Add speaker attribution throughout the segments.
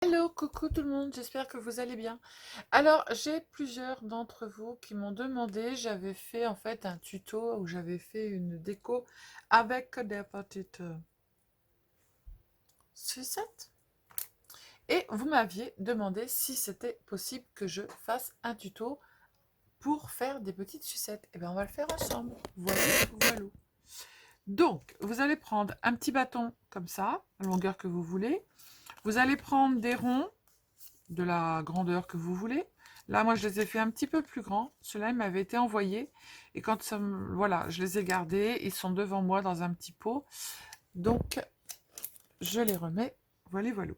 Speaker 1: Hello, coucou tout le monde, j'espère que vous allez bien. Alors, j'ai plusieurs d'entre vous qui m'ont demandé, j'avais fait en fait un tuto où j'avais fait une déco avec des petites sucettes. Et vous m'aviez demandé si c'était possible que je fasse un tuto pour faire des petites sucettes. Et bien, on va le faire ensemble. Voilà, voilà. Donc, vous allez prendre un petit bâton comme ça, la longueur que vous voulez. Vous allez prendre des ronds de la grandeur que vous voulez. Là, moi, je les ai fait un petit peu plus grands. Ceux-là, ils m'avaient été envoyés. Et quand voilà, je les ai gardés. Ils sont devant moi dans un petit pot. Donc, je les remets. Voilà, voilà.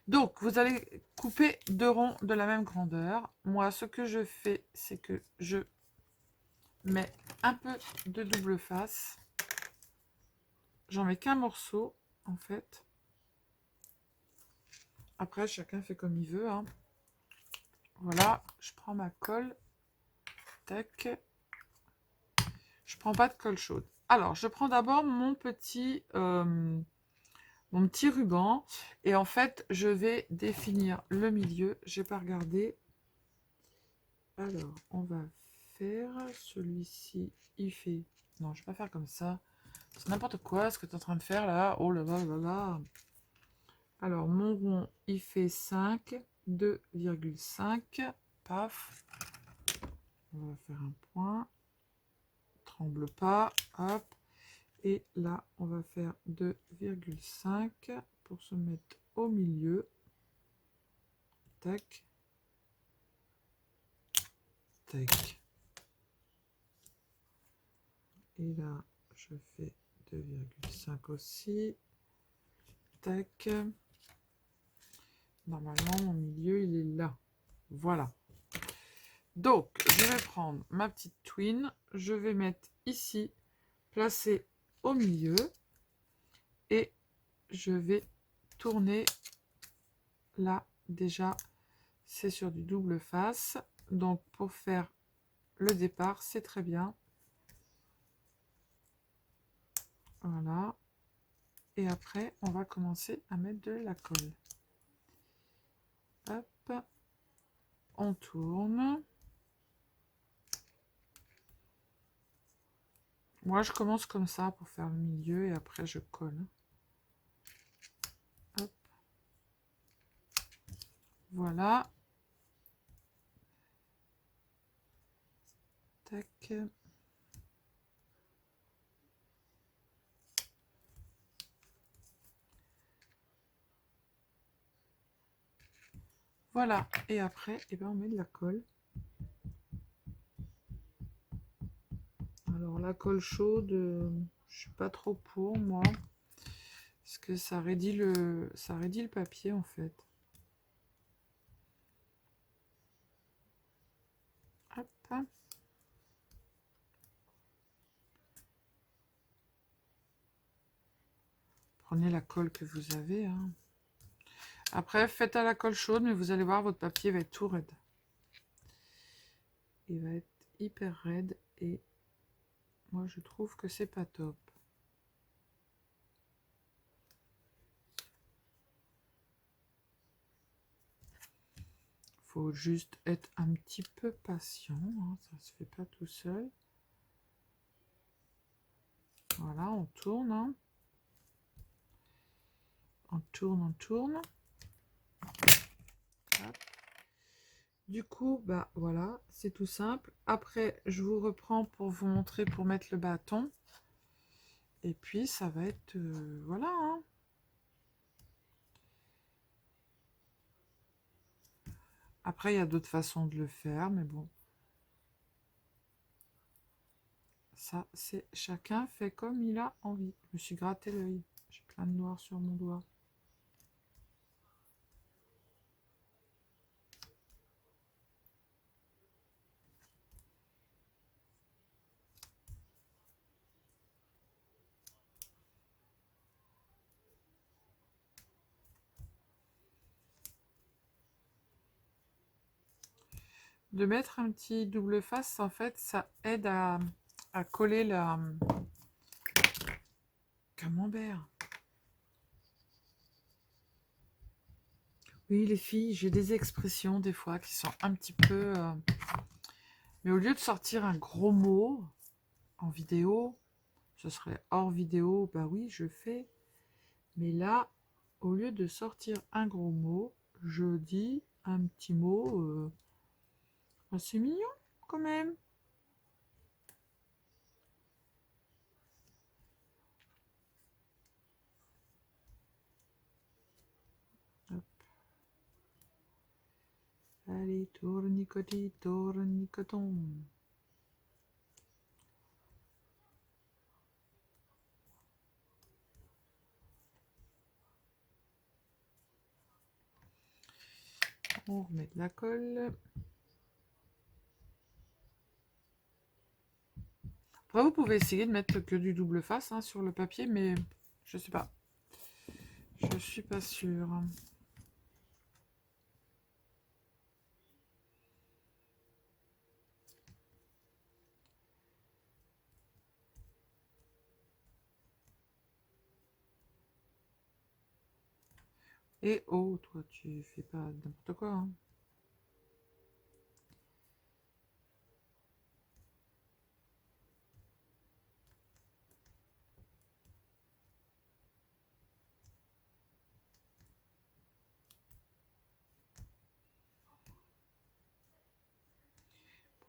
Speaker 1: Donc, vous allez couper deux ronds de la même grandeur. Moi, ce que je fais, c'est que je mets un peu de double face. J'en mets qu'un morceau, en fait. Après, chacun fait comme il veut, hein. Voilà, je prends ma colle. Tac. Je prends pas de colle chaude. Alors, je prends d'abord mon petit ruban. Et en fait, je vais définir le milieu. J'ai pas regardé. Alors, on va faire celui-ci. Il fait... Non, je vais pas faire comme ça. C'est n'importe quoi ce que tu es en train de faire là. Oh là là là là. Alors, mon rond, il fait 5. 2,5. Paf. On va faire un point. Tremble pas. Hop. Et là, on va faire 2,5 pour se mettre au milieu. Tac. Tac. Et là, je fais 2,5 aussi. Tac. Normalement, mon milieu, il est là. Voilà. Donc, je vais prendre ma petite twine. Je vais mettre ici, placer au milieu. Et je vais tourner là. Déjà, c'est sur du double face. Donc, pour faire le départ, c'est très bien. Voilà. Et après, on va commencer à mettre de la colle. Hop. On tourne. Moi, je commence comme ça pour faire le milieu et après, je colle. Hop. Voilà. Tac. Voilà. Et après, eh ben, on met de la colle. Alors, la colle chaude, je suis pas trop pour, moi. Parce que ça raidit le papier, en fait. Hop. Prenez la colle que vous avez, hein. Après, faites à la colle chaude, mais vous allez voir, votre papier va être tout raide. Il va être hyper raide et moi, je trouve que c'est pas top. Faut juste être un petit peu patient, hein, ça se fait pas tout seul. Voilà, on tourne, hein. On tourne, on tourne. Hop. Du coup, bah voilà, c'est tout simple. Après, je vous reprends pour vous montrer pour mettre le bâton. Et puis, ça va être... voilà, hein. Après, il y a d'autres façons de le faire, mais bon. Ça, c'est chacun fait comme il a envie. Je me suis gratté l'œil. J'ai plein de noir sur mon doigt. De mettre un petit double face, en fait, ça aide à coller la camembert. Oui, les filles, j'ai des expressions des fois qui sont un petit peu... Mais au lieu de sortir un gros mot en vidéo, ce serait hors vidéo, bah oui, je fais. Mais là, au lieu de sortir un gros mot, je dis un petit mot assez mignon quand même. Hop. Allez, tournicoti, tournicoton. On remet de la colle. Après, vous pouvez essayer de mettre que du double face hein, sur le papier, mais je sais pas. Je suis pas sûre. Et oh, toi, tu fais pas n'importe quoi. Hein.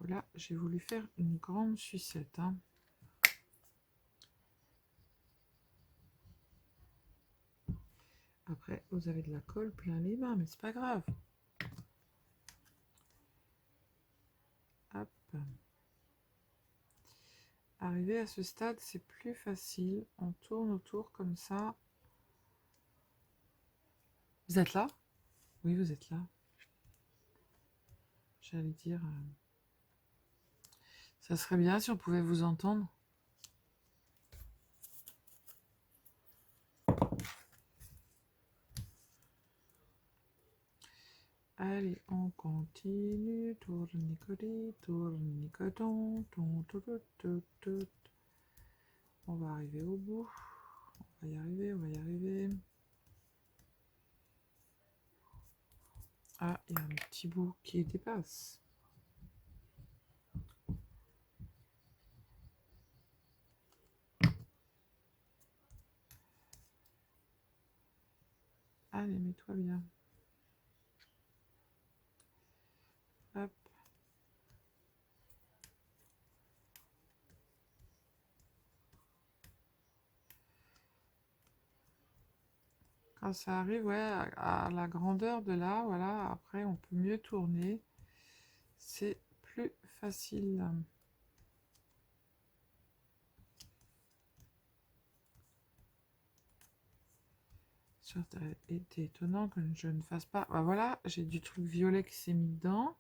Speaker 1: Voilà, j'ai voulu faire une grande sucette. Hein. Après, vous avez de la colle plein les mains, mais c'est pas grave. Hop. Arrivé à ce stade, c'est plus facile. On tourne autour comme ça. Vous êtes là? Oui, vous êtes là. J'allais dire... ça serait bien si on pouvait vous entendre. Allez, on continue. Tournicoli, tournicoton. On va arriver au bout. On va y arriver, on va y arriver. Ah, il y a un petit bout qui dépasse. Allez, mets-toi bien. Hop. Quand ça arrive, ouais, à la grandeur de là, voilà, après on peut mieux tourner. C'est plus facile. Ça aurait été étonnant que je ne fasse pas. Bah voilà, j'ai du truc violet qui s'est mis dedans.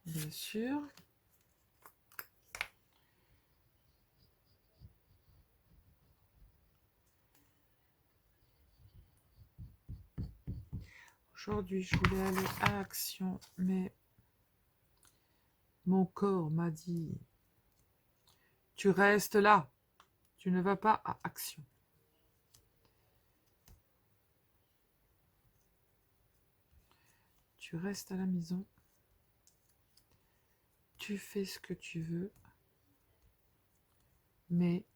Speaker 1: Bien sûr. Aujourd'hui, je voulais aller à Action, mais mon corps m'a dit, tu restes là, tu ne vas pas à Action. Tu restes à la maison, tu fais ce que tu veux, mais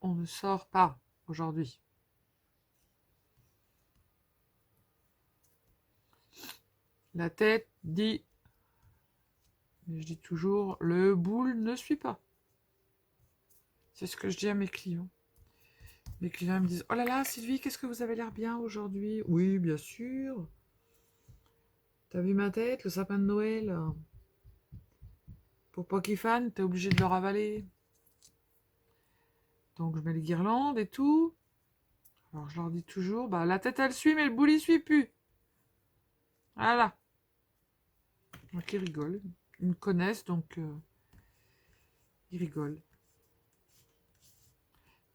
Speaker 1: on ne sort pas aujourd'hui. La tête dit, mais je dis toujours, le boule ne suit pas. C'est ce que je dis à mes clients. Mes clients me disent, oh là là, Sylvie, qu'est-ce que vous avez l'air bien aujourd'hui? Oui, bien sûr. T'as vu ma tête, le sapin de Noël? Pour pas qu'ils fanent, t'es obligé de le ravaler. Donc je mets les guirlandes et tout. Alors je leur dis toujours, bah la tête elle suit, mais le boule il suit plus. Voilà. Donc ils rigolent. Ils me connaissent, donc ils rigolent.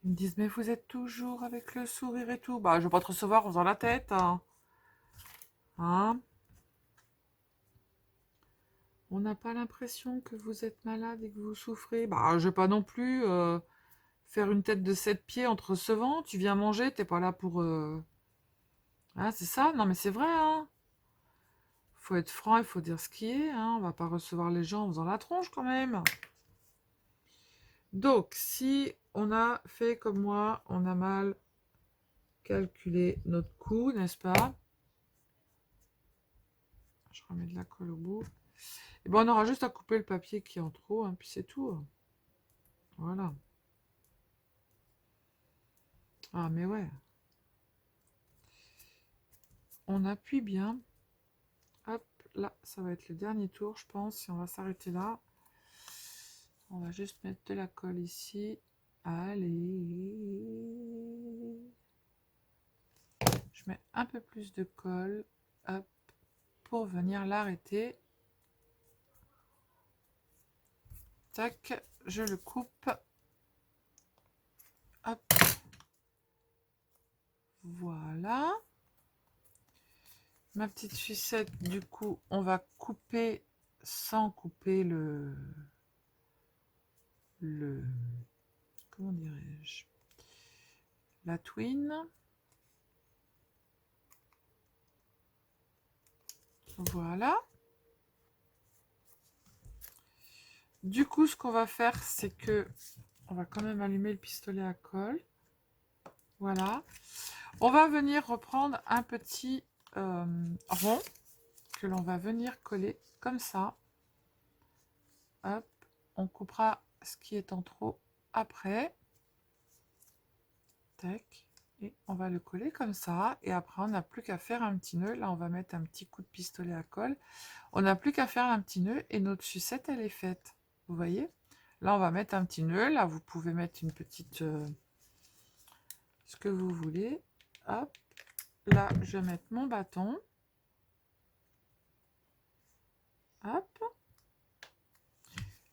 Speaker 1: Ils me disent, mais vous êtes toujours avec le sourire et tout. Bah je vais pas te recevoir en faisant la tête. Hein? On n'a pas l'impression que vous êtes malade et que vous souffrez. Bah je vais pas non plus faire une tête de 7 pieds en te recevant. Tu viens manger, t'es pas là pour... Hein, c'est ça? Non mais c'est vrai, hein. Faut être franc, il faut dire ce qui est, hein. On va pas recevoir les gens en faisant la tronche quand même. Donc, si on a fait comme moi, on a mal calculé notre coût, n'est-ce pas? Je remets de la colle au bout. Et ben on aura juste à couper le papier qui est en trop, hein, puis c'est tout. Voilà. Ah mais ouais. On appuie bien. Hop, là, ça va être le dernier tour, je pense. Et on va s'arrêter là. On va juste mettre de la colle ici. Allez. Je mets un peu plus de colle. Hop, pour venir l'arrêter. Tac, je le coupe. Hop. Voilà. Ma petite sucette, du coup, on va couper sans couper comment dirais-je, la twine. Voilà. Du coup, ce qu'on va faire, c'est que on va quand même allumer le pistolet à colle. Voilà. On va venir reprendre un petit rond que l'on va venir coller comme ça. Hop, on coupera ce qui est en trop après. Tac. Et on va le coller comme ça. Et après, on n'a plus qu'à faire un petit nœud. Là, on va mettre un petit coup de pistolet à colle. On n'a plus qu'à faire un petit nœud et notre sucette, elle est faite. Vous voyez? Là, on va mettre un petit nœud. Là, vous pouvez mettre une petite... ce que vous voulez. Hop. Là, je vais mettre mon bâton. Hop.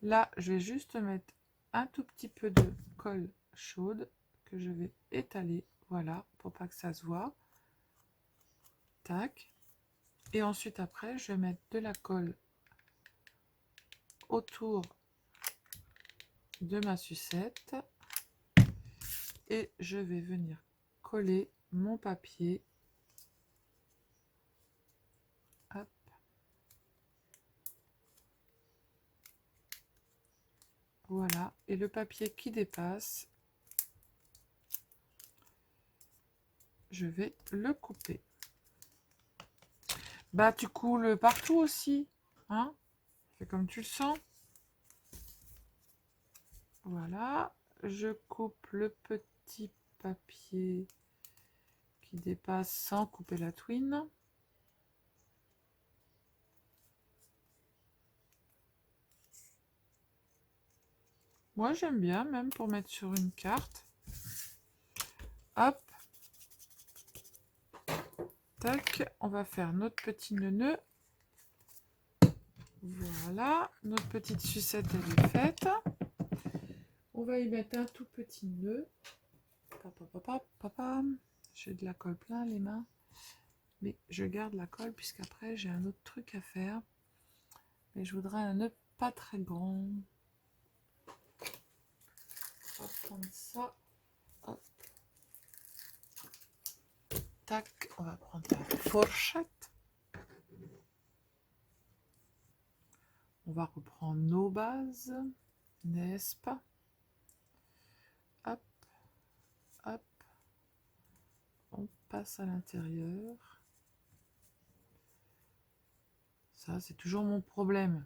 Speaker 1: Là, je vais juste mettre un tout petit peu de colle chaude que je vais étaler. Voilà, pour pas que ça se voit. Tac. Et ensuite, après, je vais mettre de la colle autour de ma sucette. Et je vais venir coller mon papier. Hop. Voilà. Et le papier qui dépasse, je vais le couper. Bah, tu coules partout aussi. Hein? Fais comme tu le sens. Voilà. Je coupe le petit papier qui dépasse sans couper la twine. Moi, j'aime bien, même pour mettre sur une carte. Hop. Tac. On va faire notre petit nœud. Voilà. Notre petite sucette, elle est faite. On va y mettre un tout petit nœud. J'ai de la colle plein les mains. Mais je garde la colle puisqu'après, j'ai un autre truc à faire. Mais je voudrais un nœud pas très grand. On va prendre ça. Hop. Tac, on va prendre la fourchette. On va reprendre nos bases, n'est-ce pas? Hop, hop. On passe à l'intérieur. Ça, c'est toujours mon problème.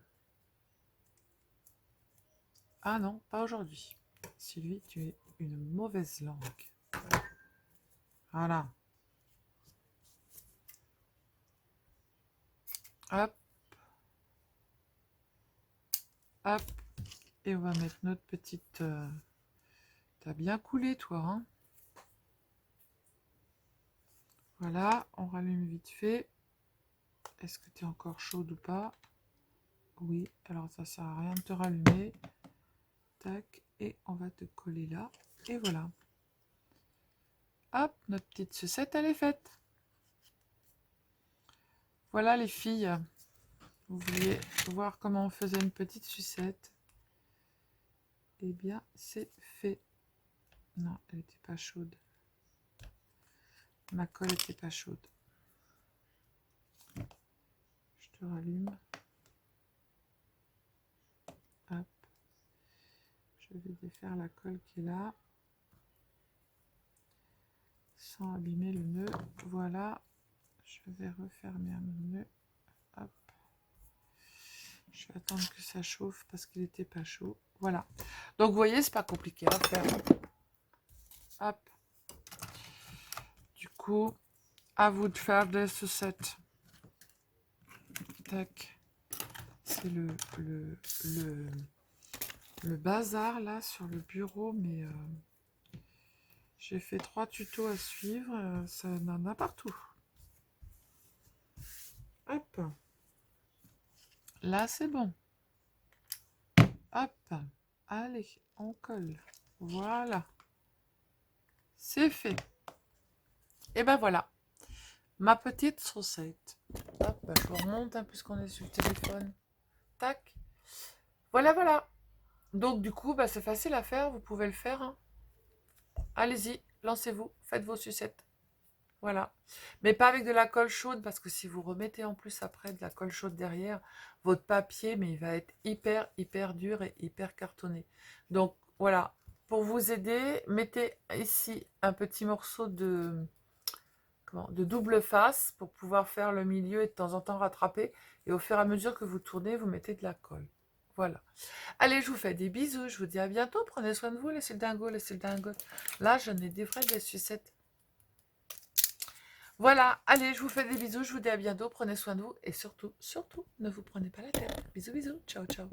Speaker 1: Ah non, pas aujourd'hui. Sylvie, tu es une mauvaise langue. Voilà. Hop. Hop. Et on va mettre notre petite... T'as bien coulé, toi, hein? Voilà, on rallume vite fait. Est-ce que tu es encore chaude ou pas? Oui, alors ça sert à rien de te rallumer. Tac, et on va te coller là. Et voilà. Hop, notre petite sucette, elle est faite. Voilà les filles. Vous vouliez voir comment on faisait une petite sucette? Eh bien, c'est fait. Non, elle n'était pas chaude. Ma colle n'était pas chaude. Je te rallume. Hop. Je vais défaire la colle qui est là. Sans abîmer le nœud. Voilà. Je vais refermer un nœud. Hop. Je vais attendre que ça chauffe parce qu'il n'était pas chaud. Voilà. Donc vous voyez, c'est pas compliqué à faire. Hop. Du coup, à vous de faire des sucettes. Tac. C'est le bazar là sur le bureau, mais j'ai fait 3 tutos à suivre. Ça en a partout. Hop. Là, c'est bon. Hop. Allez, on colle. Voilà. C'est fait. Et ben voilà. Ma petite saucette. Hop, je vous remonte puisqu'on est sur le téléphone. Tac. Voilà, voilà. Donc du coup, c'est facile à faire. Vous pouvez le faire. Hein. Allez-y, lancez-vous. Faites vos sucettes. Voilà. Mais pas avec de la colle chaude, parce que si vous remettez en plus après de la colle chaude derrière, votre papier, mais il va être hyper, hyper dur et hyper cartonné. Donc voilà. Pour vous aider, mettez ici un petit morceau de double face pour pouvoir faire le milieu et de temps en temps rattraper. Et au fur et à mesure que vous tournez, vous mettez de la colle. Voilà. Allez, je vous fais des bisous. Je vous dis à bientôt. Prenez soin de vous. Laissez le dingo, laissez le dingo. Là, j'en ai des vraies des sucettes. Voilà. Allez, je vous fais des bisous. Je vous dis à bientôt. Prenez soin de vous. Et surtout, surtout, ne vous prenez pas la tête. Bisous, bisous. Ciao, ciao.